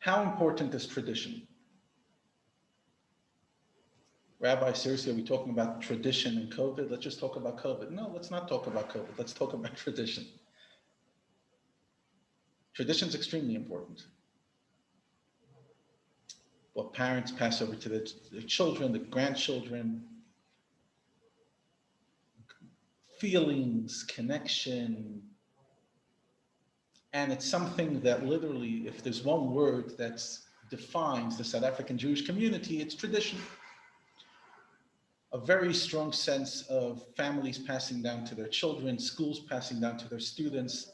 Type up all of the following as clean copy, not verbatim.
How important is tradition? Rabbi, seriously, are we talking about tradition and COVID? Let's just talk about COVID. No, let's not talk about COVID. Let's talk about tradition. Tradition is extremely important. What parents pass over to their children, the grandchildren, feelings, connection. And it's something that literally, if there's one word that defines the South African Jewish community, it's tradition. A very strong sense of families passing down to their children, schools passing down to their students,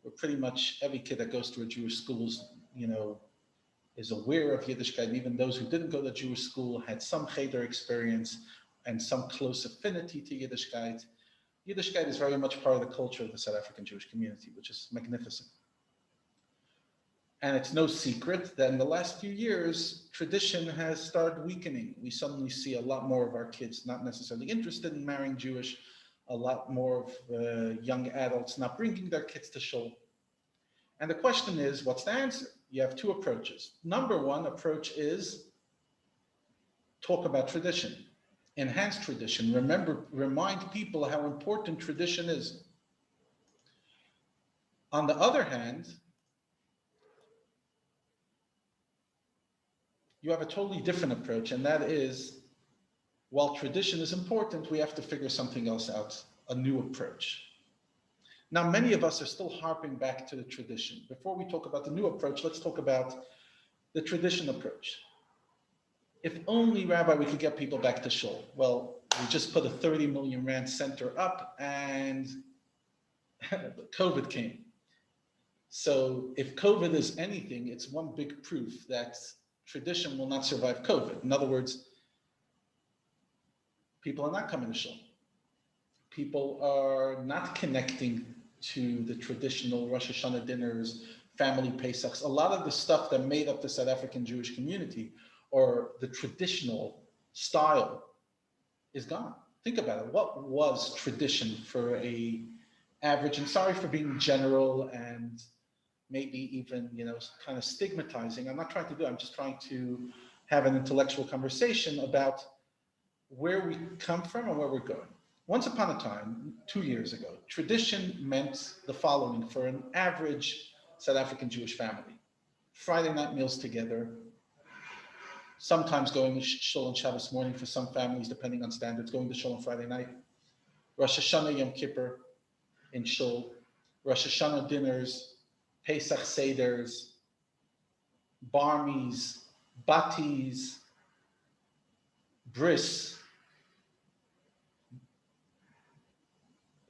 where pretty much every kid that goes to a Jewish school is aware of Yiddishkeit. Even those who didn't go to Jewish school had some cheder experience and some close affinity to Yiddishkeit. Yiddishkeit is very much part of the culture of the South African Jewish community, which is magnificent. And it's no secret that in the last few years, tradition has started weakening. We suddenly see a lot more of our kids not necessarily interested in marrying Jewish, a lot more of young adults not bringing their kids to shul. And the question is, what's the answer? You have two approaches. Number one approach is talk about tradition, enhance tradition, remind people how important tradition is. On the other hand, you have a totally different approach, and that is, while tradition is important, we have to figure something else out, a new approach. Now, many of us are still harping back to the tradition. Before we talk about the new approach, let's talk about the tradition approach. If only, Rabbi, we could get people back to shul. Well, we just put a 30 million rand center up and COVID came. So if COVID is anything, it's one big proof that tradition will not survive COVID. In other words, people are not coming to shul. People are not connecting to the traditional Rosh Hashanah dinners, family Pesachs. A lot of the stuff that made up the South African Jewish community, or the traditional style, is gone. Think about it. What was tradition for a average, and sorry for being general and maybe even, kind of stigmatizing. I'm not trying to do it. I'm just trying to have an intellectual conversation about where we come from and where we're going. Once upon a time, 2 years ago, tradition meant the following for an average South African Jewish family. Friday night meals together, sometimes going to shul on Shabbos morning for some families, depending on standards, going to shul on Friday night. Rosh Hashanah Yom Kippur in shul, Rosh Hashanah dinners, Pesach Seders, Barmis, Batis, Bris.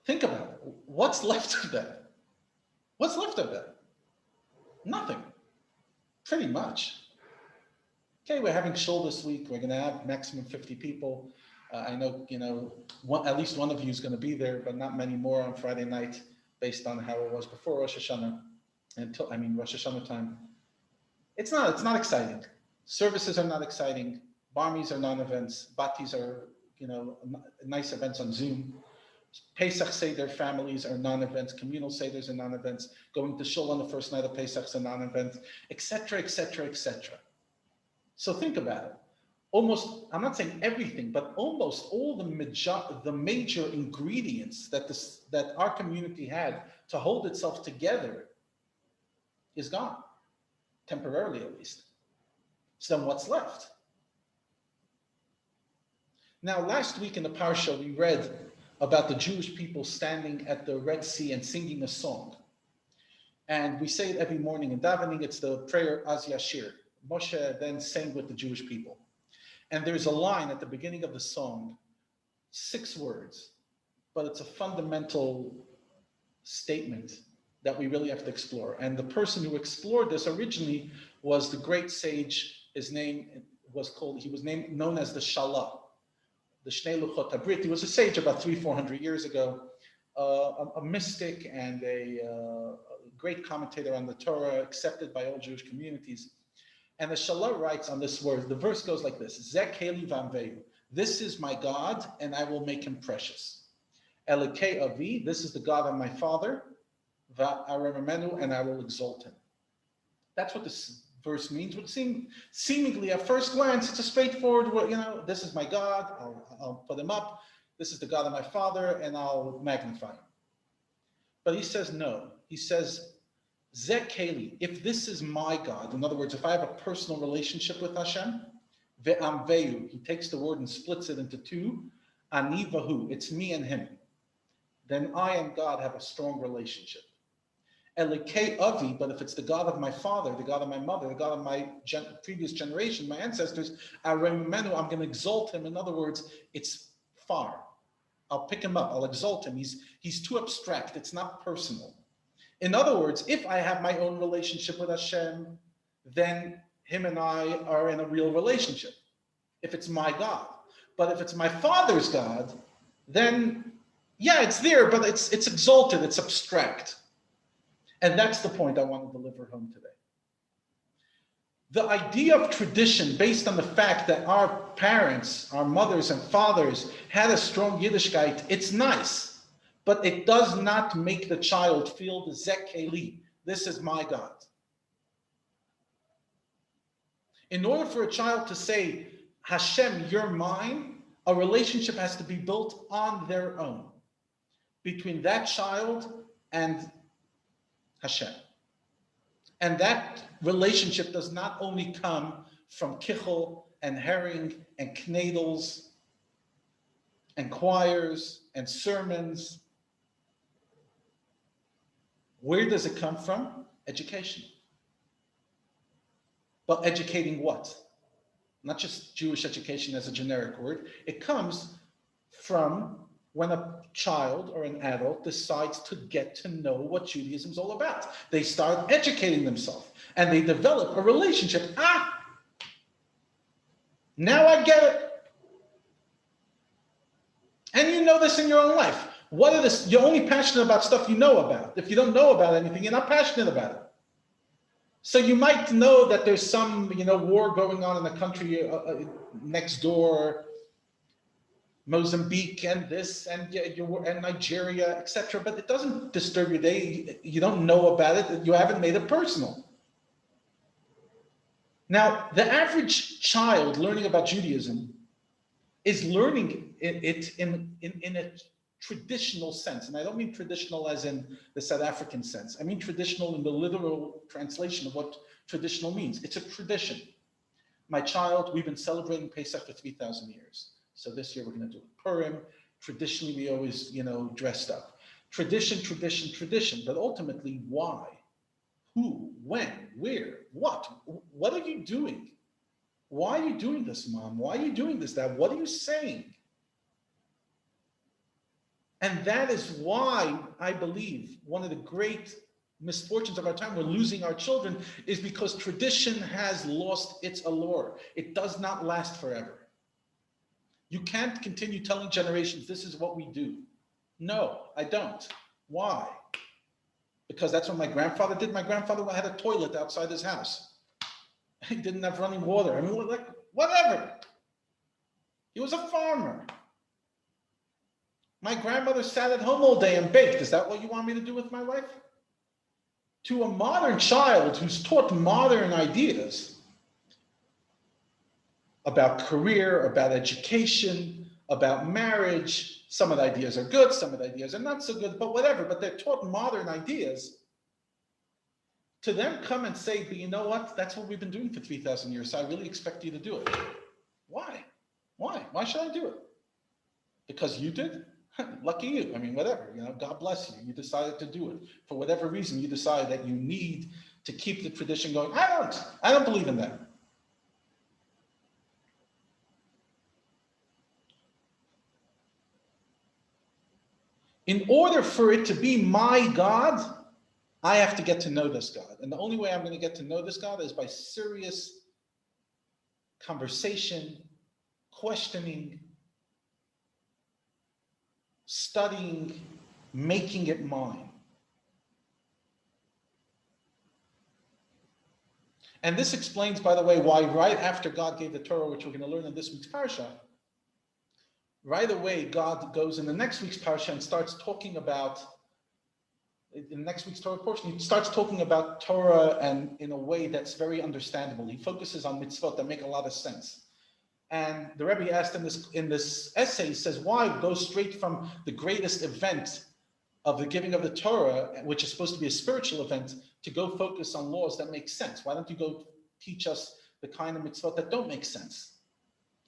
Think about it. What's left of that? What's left of that? Nothing. Pretty much. Okay, we're having shul this week. We're going to have maximum 50 people. I know, at least one of you is going to be there, but not many more on Friday night, based on how it was before Rosh Hashanah. Rosh Hashanah time. It's not exciting. Services are not exciting. Barmis are non-events. Batis are, nice events on Zoom. Pesach Seder families are non-events. Communal Seders are non-events. Going to shul on the first night of Pesach is a non-event, etc., etc., etc. So think about it. Almost, I'm not saying everything, but almost all the major ingredients that our community had to hold itself together is gone, temporarily at least. So then what's left? Now, last week in the Parsha, we read about the Jewish people standing at the Red Sea and singing a song. And we say it every morning in davening. It's the prayer Az Yashir. Moshe then sang with the Jewish people. And there's a line at the beginning of the song, 6 words, but it's a fundamental statement that we really have to explore. And the person who explored this originally was the great sage. His name he was known as the Shalah, the Shnei Luchot HaBrit. He was a sage about 300-400 years ago, a mystic and a great commentator on the Torah, accepted by all Jewish communities. And the Shalah writes on this word, the verse goes like this: Zek Heli Vamveu, this is my God, and I will make him precious. Elikei Avi, this is the God of my father, Va'aremenu, and I will exalt him. That's what this verse means would seem seemingly at first glance, it's a straightforward, this is my God, I'll put him up. This is the God of my father, and I'll magnify him. But he says no. He says, Zekeli, if this is my God, in other words, if I have a personal relationship with Hashem, ve'amveyu, he takes the word and splits it into two, ani vahu, it's me and him. Then I and God have a strong relationship. Elikei avi, but if it's the God of my father, the God of my mother, the God of my previous generation, my ancestors, aremenu, I'm going to exalt him. In other words, it's far. I'll pick him up. I'll exalt him. He's too abstract. It's not personal. In other words, if I have my own relationship with Hashem, then him and I are in a real relationship. If it's my God. But if it's my father's God, then yeah, it's there, but it's exalted. It's abstract. And that's the point I want to deliver home today. The idea of tradition based on the fact that our parents, our mothers and fathers had a strong Yiddishkeit, it's nice, but it does not make the child feel the Zekeli, this is my God. In order for a child to say, Hashem, you're mine, a relationship has to be built on their own, between that child and Hashem. And that relationship does not only come from kichel and herring and knedels and choirs and sermons. Where does it come from? Education. But educating what? Not just Jewish education as a generic word. It comes from when a child or an adult decides to get to know what Judaism is all about. They start educating themselves and they develop a relationship. Now I get it. And you know this in your own life. You're only passionate about stuff you know about. If you don't know about anything, you're not passionate about it. So you might know that there's some, war going on in the country next door, Mozambique and this and Nigeria, etc. But it doesn't disturb your day. You don't know about it. You haven't made it personal. Now, the average child learning about Judaism is learning it in a traditional sense. And I don't mean traditional as in the South African sense. I mean traditional in the literal translation of what traditional means. It's a tradition. My child, we've been celebrating Pesach for 3,000 years. So this year we're going to do Purim. Traditionally, we always, dressed up. Tradition, tradition, tradition. But ultimately, why? Who? When? Where? What? What are you doing? Why are you doing this, Mom? Why are you doing this, Dad? What are you saying? And that is why I believe one of the great misfortunes of our time, we're losing our children, is because tradition has lost its allure. It does not last forever. You can't continue telling generations, this is what we do. No, I don't. Why? Because that's what my grandfather did. My grandfather had a toilet outside his house. He didn't have running water. I mean, like, whatever. He was a farmer. My grandmother sat at home all day and baked. Is that what you want me to do with my life? To a modern child who's taught modern ideas about career, about education, about marriage. Some of the ideas are good, some of the ideas are not so good, but whatever. But they're taught modern ideas. To them come and say, but you know what? That's what we've been doing for 3,000 years, so I really expect you to do it. Why? Why? Why should I do it? Because you did? Lucky you. I mean, whatever. God bless you. You decided to do it. For whatever reason, you decide that you need to keep the tradition going. I don't believe in that. In order for it to be my God, I have to get to know this God. And the only way I'm going to get to know this God is by serious conversation, questioning, studying, making it mine. And this explains, by the way, why right after God gave the Torah, which we're going to learn in this week's parasha, right away, God goes in the next week's parasha and starts talking about in next week's Torah portion, he starts talking about Torah and in a way that's very understandable. He focuses on mitzvot that make a lot of sense. And the Rebbe asked in this essay, he says, why go straight from the greatest event of the giving of the Torah, which is supposed to be a spiritual event, to go focus on laws that make sense? Why don't you go teach us the kind of mitzvot that don't make sense,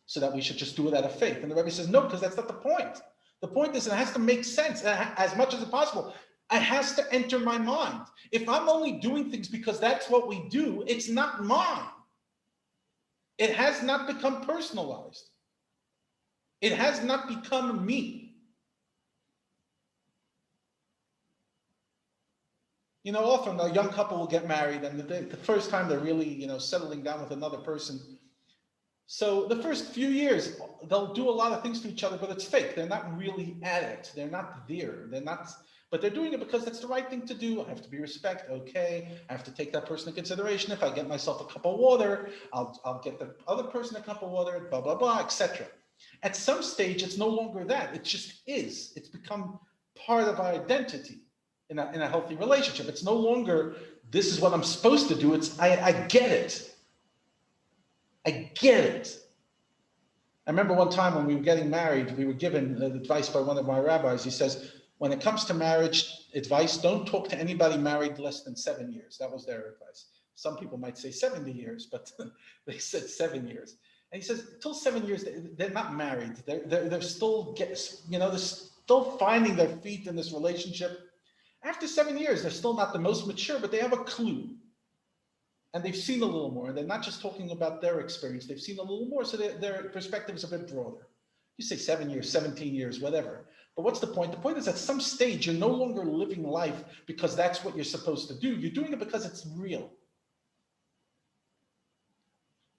so that we should just do it out of faith? And the Rebbe says, no, because that's not the point. The point is it has to make sense as much as possible. It has to enter my mind. If I'm only doing things because that's what we do, it's not mine. It has not become personalized. It has not become me. You know, often a young couple will get married, and the first time they're really, you know, settling down with another person. So the first few years, they'll do a lot of things to each other, but it's fake. They're not really at it. They're not there. They're not, but they're doing it because that's the right thing to do. I have to be respect. Okay. I have to take that person in consideration. If I get myself a cup of water, I'll get the other person a cup of water, blah, blah, blah, etc. At some stage, it's no longer that. It just is. It's become part of our identity in a healthy relationship. It's no longer, this is what I'm supposed to do. It's, I get it. I get it. I remember one time when we were getting married, we were given advice by one of my rabbis. He says, when it comes to marriage advice, don't talk to anybody married less than 7 years. That was their advice. Some people might say 70 years, but they said 7 years. And he says, until 7 years, they're not married. They're still they're still finding their feet in this relationship. After 7 years, they're still not the most mature, but they have a clue. And they've seen a little more. They're not just talking about their experience. They've seen a little more, so their perspective is a bit broader. You say 7 years, 17 years, whatever. But what's the point? The point is at some stage, you're no longer living life because that's what you're supposed to do. You're doing it because it's real.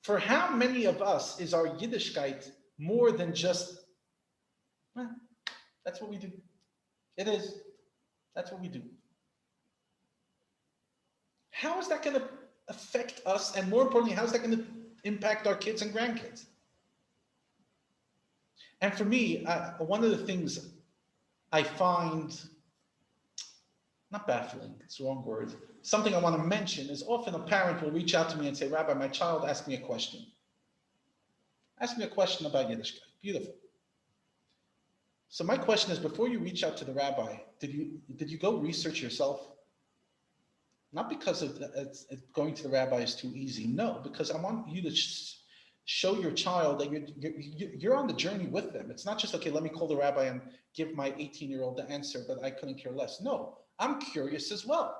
For how many of us is our Yiddishkeit more than just, well, that's what we do. It is. That's what we do. How is that going to affect us? And more importantly, how is that going to impact our kids and grandkids? And for me, one of the things I find, not baffling, it's the wrong word, something I want to mention is often a parent will reach out to me and say, Rabbi, my child asked me a question. Ask me a question about Yiddishkeit. Beautiful. So my question is, before you reach out to the rabbi, did you go research yourself? Not because going to the rabbi is too easy. No, because I want you to show your child that you're on the journey with them. It's not just, okay, let me call the rabbi and give my 18-year-old the answer, but I couldn't care less. No, I'm curious as well.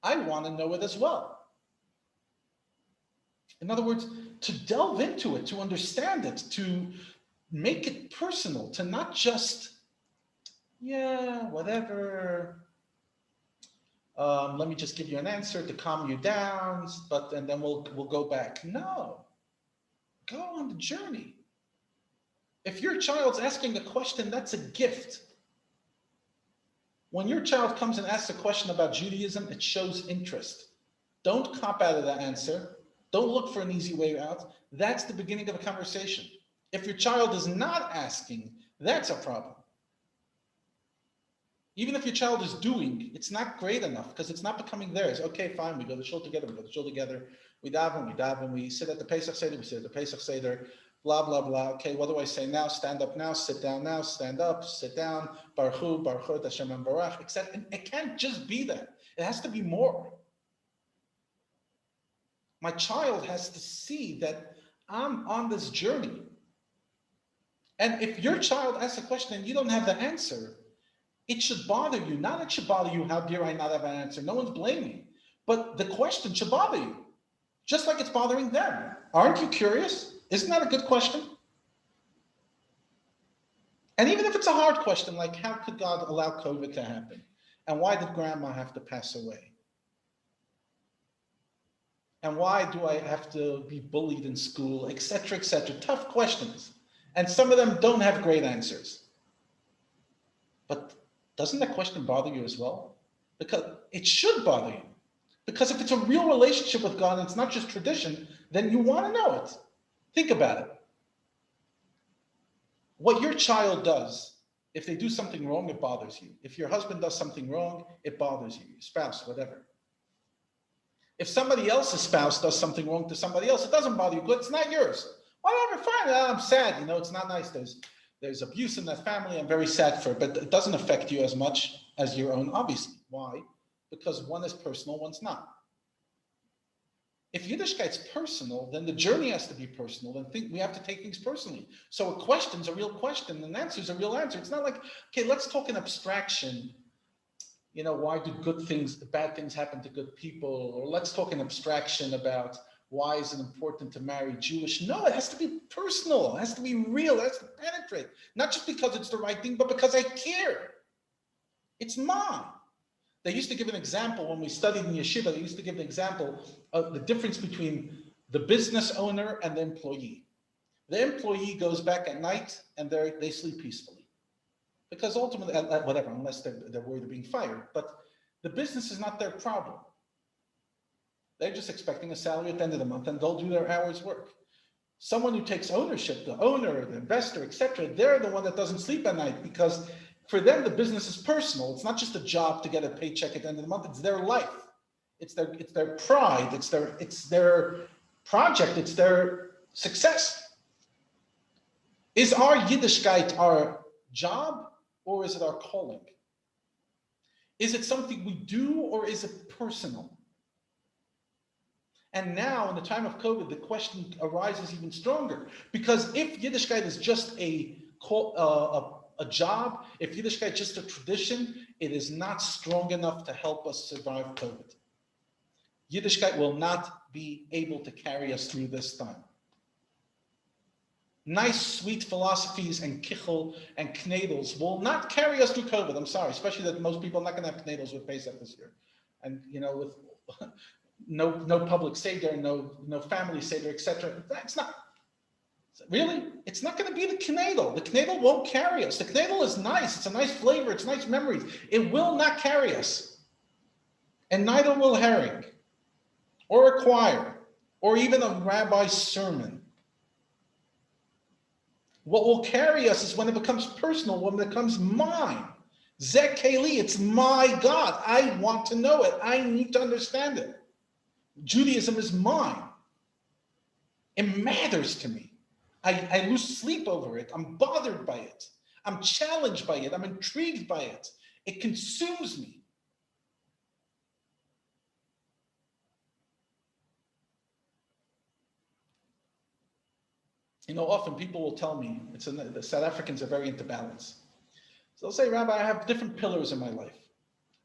I want to know it as well. In other words, to delve into it, to understand it, to make it personal, to not just, yeah, whatever. Let me just give you an answer to calm you down, and then we'll go back. No, go on the journey. If your child's asking a question, that's a gift. When your child comes and asks a question about Judaism, it shows interest. Don't cop out of that answer. Don't look for an easy way out. That's the beginning of a conversation. If your child is not asking, that's a problem. Even if your child is doing, it's not great enough because it's not becoming theirs. Okay, fine, we go to shul together, we daven, we sit at the Pesach Seder, blah, blah, blah. Okay, what do I say now? Stand up now, sit down now, stand up, sit down, Baruch Hu, Hashem and Barach, etc. It can't just be that. It has to be more. My child has to see that I'm on this journey. And if your child asks a question and you don't have the answer, it should bother you. Not it should bother you, how dare I not have an answer? No one's blaming. But the question should bother you, just like it's bothering them. Aren't you curious? Isn't that a good question? And even if it's a hard question, like how could God allow COVID to happen? And why did grandma have to pass away? And why do I have to be bullied in school, etc., etc.? Tough questions. And some of them don't have great answers. But doesn't that question bother you as well? Because it should bother you. Because if it's a real relationship with God and it's not just tradition, then you want to know it. Think about it. What your child does If they do something wrong, it bothers you. If your husband does something wrong, it bothers you, your spouse, whatever. If somebody else's spouse does something wrong to somebody else, it doesn't bother you. Good, it's not yours. Whatever, fine. I'm sad. It's not nice. There's abuse in that family. I'm very sad for it, but it doesn't affect you as much as your own, obviously. Why? Because one is personal, one's not. If Yiddishkeit's personal, then the journey has to be personal, and we have to take things personally. So a question's a real question, and an answer's a real answer. It's not like, okay, let's talk in abstraction. Why do bad things happen to good people? Or let's talk in abstraction about why is it important to marry Jewish? No, it has to be personal. It has to be real. It has to penetrate. Not just because it's the right thing, but because I care. It's mine. They used to give an example when we studied in yeshiva. They used to give an example of the difference between the business owner and the employee. The employee goes back at night and they sleep peacefully. Because ultimately, whatever, unless they're worried of being fired, but the business is not their problem. They're just expecting a salary at the end of the month, and they'll do their hours work. Someone who takes ownership, the owner, the investor, etc., they're the one that doesn't sleep at night, because for them the business is personal. It's not just a job to get a paycheck at the end of the month. It's their life. It's their pride. It's their project. It's their success. Is our Yiddishkeit our job, or is it our calling? Is it something we do, or is it personal? And now, in the time of COVID, the question arises even stronger, because if Yiddishkeit is just a job, if Yiddishkeit is just a tradition, it is not strong enough to help us survive COVID. Yiddishkeit will not be able to carry us through this time. Nice, sweet philosophies and kichel and knedels will not carry us through COVID. I'm sorry, especially that most people are not going to have knedels with Pesach this year. And, with no public seder, no family seder, etc. That's not, really, it's not going to be the knedel. The knedel won't carry us. The knedel is nice. It's a nice flavor. It's nice memories. It will not carry us. And neither will herring, or a choir, or even a rabbi's sermon. What will carry us is when it becomes personal, when it becomes mine. Zeh Keli, it's my God. I want to know it. I need to understand it. Judaism is mine. It matters to me. I lose sleep over it. I'm bothered by it. I'm challenged by it. I'm intrigued by it. It consumes me. Often people will tell me, the South Africans are very into balance. So they'll say, Rabbi, I have different pillars in my life.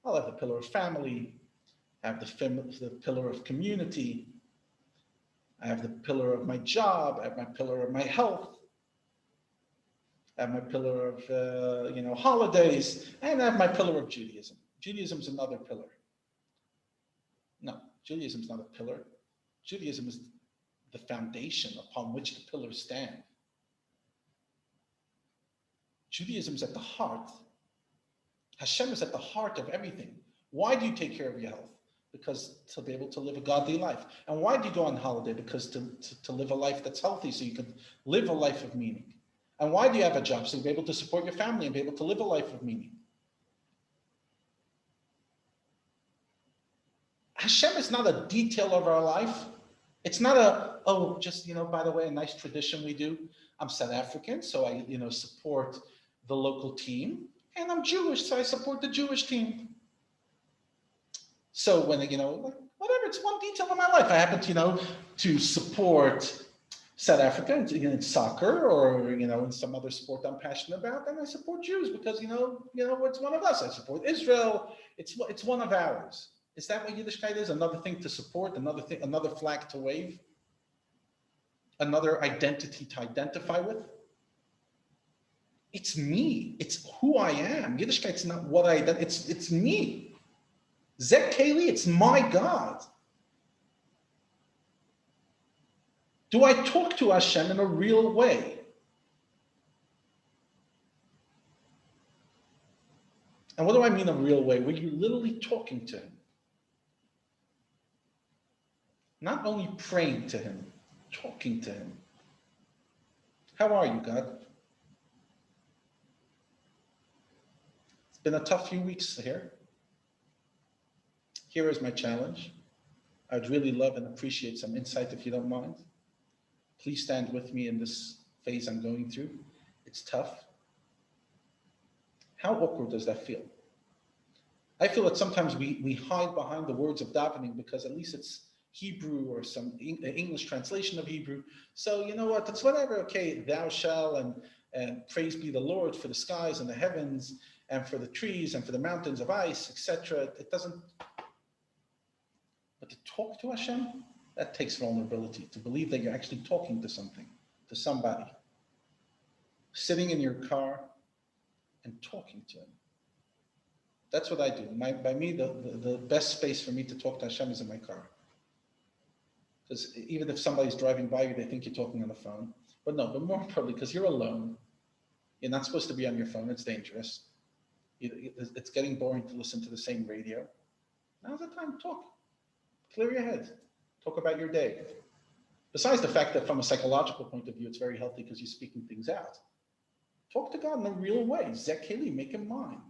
I'll have the pillar of family, I have the pillar of community, I have the pillar of my job, I have my pillar of my health, I have my pillar of holidays, and I have my pillar of Judaism. Judaism is another pillar. No, Judaism is not a pillar. Judaism is the foundation upon which the pillars stand. Judaism is at the heart. Hashem is at the heart of everything. Why do you take care of your health? Because to be able to live a godly life. And why do you go on holiday? Because to live a life that's healthy, so you can live a life of meaning. And why do you have a job? So you'll be able to support your family and be able to live a life of meaning. Hashem is not a detail of our life. It's not by the way, a nice tradition we do. I'm South African, so I, support the local team. And I'm Jewish, so I support the Jewish team. So when, whatever, it's one detail of my life. I happen to support South Africa in soccer, or, in some other sport I'm passionate about. And I support Jews because, it's one of us. I support Israel. It's one of ours. Is that what Yiddishkeit is? Another thing to support, another flag to wave, another identity to identify with? It's me. It's who I am. Yiddishkeit's not what it's me. Zeh Keli, it's my God. Do I talk to Hashem in a real way? And what do I mean a real way? Where you're literally talking to him. Not only praying to him, talking to him. How are you, God? been a tough few weeks here. Here is my challenge. I'd really love and appreciate some insight if you don't mind. Please stand with me in this phase I'm going through. It's tough. How awkward does that feel? I feel that sometimes we hide behind the words of davening because at least it's Hebrew or some English translation of Hebrew. So you know what, it's whatever, okay, thou shall and praise be the Lord for the skies and the heavens and for the trees and for the mountains of ice, etc. It doesn't, but to talk to Hashem, that takes vulnerability, to believe that you're actually talking to something, to somebody. Sitting in your car and talking to him. That's what I do. By me, the best space for me to talk to Hashem is in my car. Because even if somebody's driving by you, they think you're talking on the phone. But no, but more importantly, because you're alone. You're not supposed to be on your phone. It's dangerous. It's getting boring to listen to the same radio. Now's the time to talk. Clear your head. Talk about your day. Besides the fact that from a psychological point of view, it's very healthy because you're speaking things out. Talk to God in a real way. Zekeli, make him mine.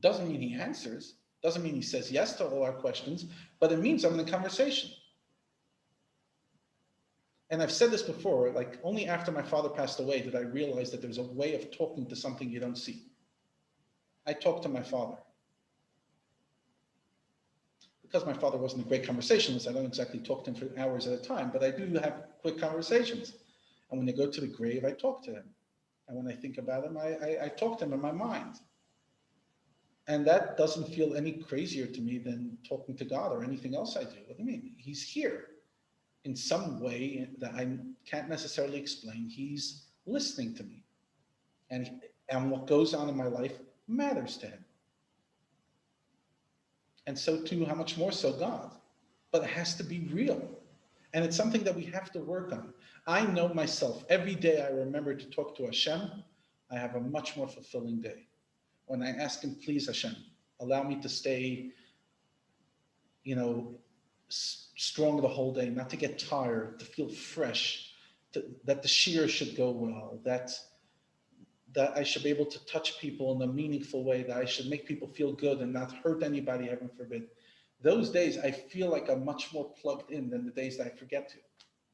Doesn't mean he answers. Doesn't mean he says yes to all our questions, but it means I'm in a conversation. And I've said this before, like only after my father passed away did I realize that there's a way of talking to something you don't see. I talked to my father. Because my father wasn't a great conversationalist, I don't exactly talk to him for hours at a time, but I do have quick conversations. And when I go to the grave, I talk to him. And when I think about him, I talk to him in my mind. And that doesn't feel any crazier to me than talking to God or anything else I do. What do you mean? He's here in some way that I can't necessarily explain. He's listening to me. And what goes on in my life matters to him. And so too, how much more so God. But it has to be real. And it's something that we have to work on. I know myself, every day I remember to talk to Hashem, I have a much more fulfilling day. When I ask him, please Hashem, allow me to stay, strong the whole day, not to get tired, to feel fresh, that the shiur should go well, that I should be able to touch people in a meaningful way, that I should make people feel good and not hurt anybody, heaven forbid. Those days, I feel like I'm much more plugged in than the days that I forget to.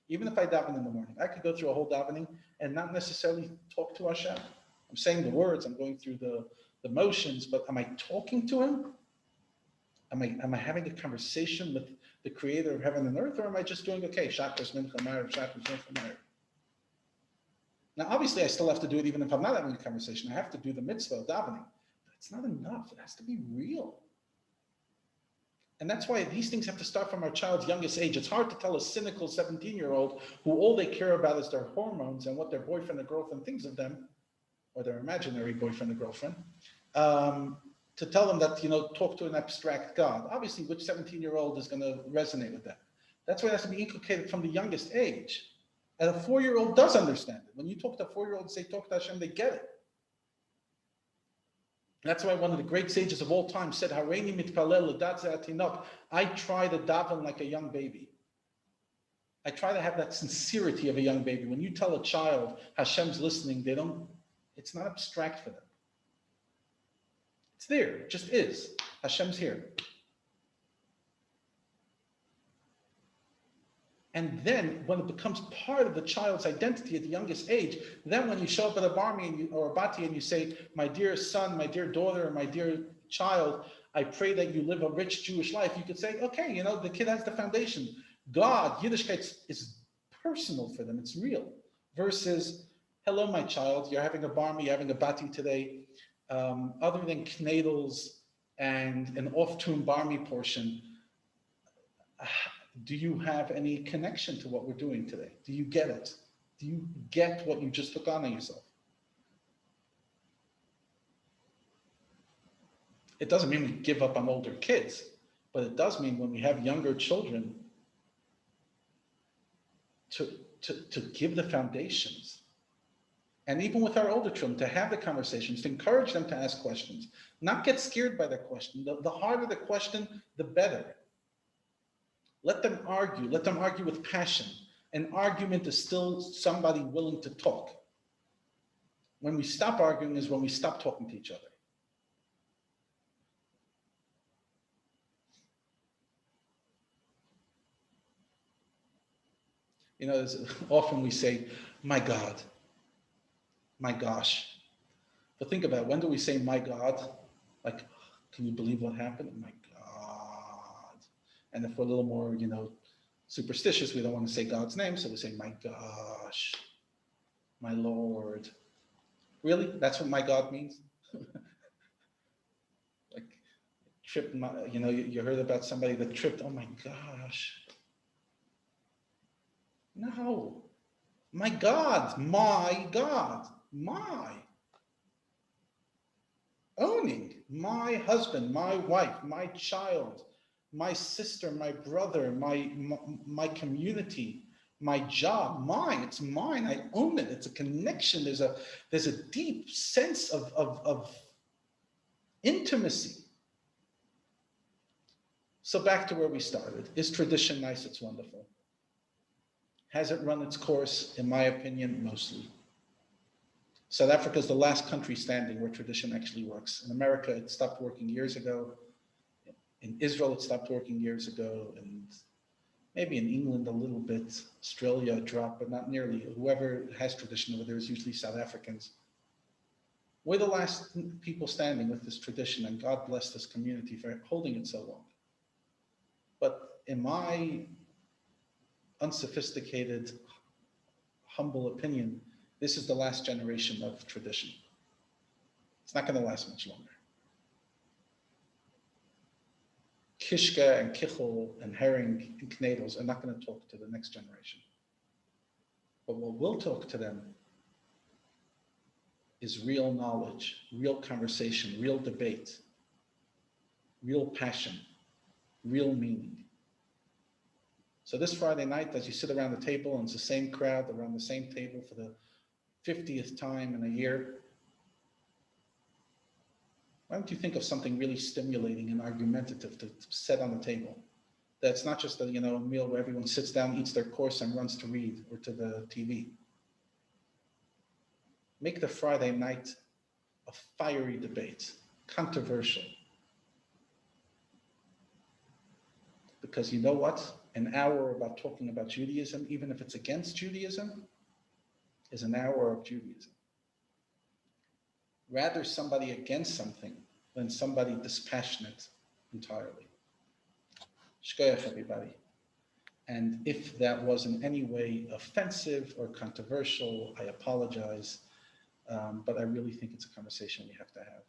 Even if I daven in the morning, I could go through a whole davening and not necessarily talk to Hashem. I'm saying the words, I'm going through the motions, but am I talking to him? Am I having a conversation with the creator of heaven and earth, or am I just doing, okay, Shachris, Mincha, Ma'ariv, Shachris, Mincha, Ma'ariv? Now, obviously, I still have to do it even if I'm not having a conversation. I have to do the mitzvah of davening. But it's not enough. It has to be real. And that's why these things have to start from our child's youngest age. It's hard to tell a cynical 17-year-old who all they care about is their hormones and what their boyfriend or girlfriend thinks of them, or their imaginary boyfriend or girlfriend, to tell them that, talk to an abstract God. Obviously, which 17-year-old is going to resonate with that? That's why it has to be inculcated from the youngest age. And a 4-year-old does understand it. When you talk to a 4-year-old and say, talk to Hashem, they get it. That's why one of the great sages of all time said, Hareini mitpalel l'dat ze'atinok. I try to daven like a young baby. I try to have that sincerity of a young baby. When you tell a child Hashem's listening, it's not abstract for them. It's there, it just is. Hashem's here. And then when it becomes part of the child's identity at the youngest age, then when you show up at a bar meeting or a bati and you say, my dear son, my dear daughter, or my dear child, I pray that you live a rich Jewish life, you could say, okay, the kid has the foundation. God, Yiddishkeit is personal for them, it's real. Versus, hello, my child, you're having a bar mitzvah, you're having a bati today. Other than knedels and an off-tune bar mitzvah portion, do you have any connection to what we're doing today? Do you get it? Do you get what you just took on yourself? It doesn't mean we give up on older kids, but it does mean when we have younger children to give the foundations. And even with our older children, to have the conversations, to encourage them to ask questions, not get scared by the question. The harder the question, the better. Let them argue with passion. An argument is still somebody willing to talk. When we stop arguing is when we stop talking to each other. Often we say, my God, my gosh. But think about it, when do we say, my God? Like, can you believe what happened? My God. And if we're a little more, superstitious, we don't want to say God's name, so we say, my gosh, my Lord. Really? That's what my God means? Like, tripped, you heard about somebody that tripped, oh my gosh. No. My God, my God, my. Owning my husband, my wife, my child, my sister, my brother, my community, my job, mine. It's mine. I own it. It's a connection. There's a deep sense of intimacy. So back to where we started. Is tradition nice? It's wonderful. Has it run its course? In my opinion, mostly. South Africa is the last country standing where tradition actually works. In America, it stopped working years ago. In Israel, it stopped working years ago. And maybe in England a little bit. Australia dropped, but not nearly. Whoever has tradition over there is usually South Africans. We're the last people standing with this tradition, and God bless this community for holding it so long. But in my unsophisticated, humble opinion, this is the last generation of tradition. It's not going to last much longer. Kishka and Kichel and Herring and Knedels are not going to talk to the next generation. But what will talk to them is real knowledge, real conversation, real debate, real passion, real meaning. So this Friday night, as you sit around the table, and it's the same crowd around the same table for the 50th time in a year, why don't you think of something really stimulating and argumentative to set on the table? That's not just a meal where everyone sits down, eats their course, and runs to read or to the TV. Make the Friday night a fiery debate, controversial. Because you know what? An hour about talking about Judaism, even if it's against Judaism, is an hour of Judaism. Rather somebody against something than somebody dispassionate entirely. Shkoyach, everybody. And if that was in any way offensive or controversial, I apologize. But I really think it's a conversation we have to have.